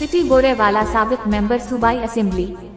City बोरे वाला साबिक मेंबर सूबाई असेंबली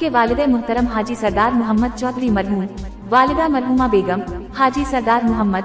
के वालिद मुहतरम हाजी सरदार मोहम्मद चौधरी मरहूम, वालिदा मरहूमा बेगम हाजी सरदार मोहम्मद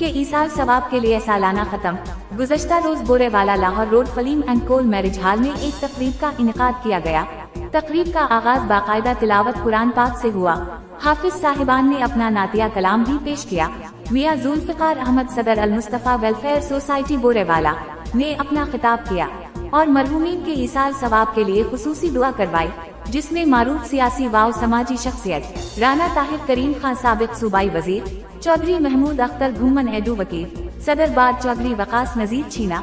के ईसाल सवाब के लिए सालाना खत्म। गुज़श्ता रोज बोरे वाला लाहौर रोड फलीम एंड कोल मैरिज हॉल में एक तकरीब का इनेकाद किया गया। तकरीब का आगाज बाकायदा तिलावत कुरान पाक से हुआ। हाफिज साहिबान ने अपना नातिया कलाम भी पेश किया। मियां जुल्फिकार अहमद सदर अल मुस्तफा वेलफेयर सोसाइटी बोरे वाला ने अपना खिताब किया और मरहूमीन के ईसाल सवाब के लिए खुसूसी दुआ करवाई, जिसमें मारूफ सियासी वाव समाजी शख्सियत राना ताहिर करीम खान साबिक सूबाई वजीर, चौधरी महमूद अख्तर घुमन एडू वकील, सदर बाद चौधरी वकास नजीर छीना,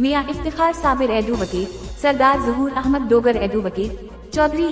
मियां इफ्तिखार साबिर एडू वकील, सरदार ज़हूर अहमद डोगर एडू वकील, चौधरी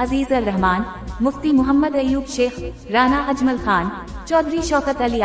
अजीज अल रहमान, मुफ्ती मोहम्मद अयूब शेख, राना अजमल खान, चौधरी शौकत अली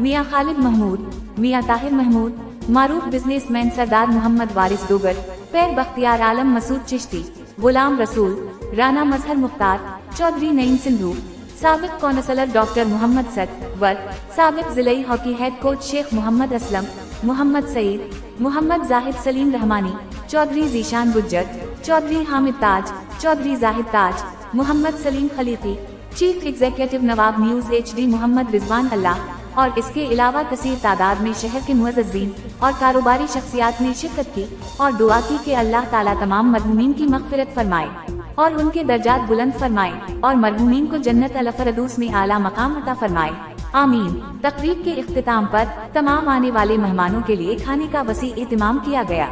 मियां खालिद महमूद, मियां ताहिर महमूद, मारूफ बिजनेसमैन सरदार मोहम्मद वारिस डोगर, पैर बख्तियार आलम मसूद चिश्ती, गुलाम रसूल, राना मजहर मुख्तार, चौधरी नईम सिंधु, साबिक कौंसलर डॉक्टर मोहम्मद सदवर, साबिक जिले hockey head coach Sheikh Mohammad Aslam, Mohammad Saeed, Mohammad Zahid Salim Rahmani, Chaudhry Zeeshan Gujjar, Chaudhry Hamid Taj, Chaudhry Zahid Taj, Mohammad Salim Khaliqi, chief executive Nawab news HD Mohammad Rizwan Allah और इसके अलावा कसीर तादाद में शहर के मुअज़्ज़िज़ीन और कारोबारी शख्सियात ने शिरकत की और दुआ की कि अल्लाह ताला तमाम मरहूमीन की मग़फ़िरत फरमाए और उनके दर्जात बुलंद फरमाए और मरहूमीन को जन्नत अल फ़िरदौस में आला मकाम अता फरमाए, आमीन। तकरीब के इख्तिताम पर तमाम आने वाले मेहमानों के लिए खाने का वसी इंतजाम किया गया।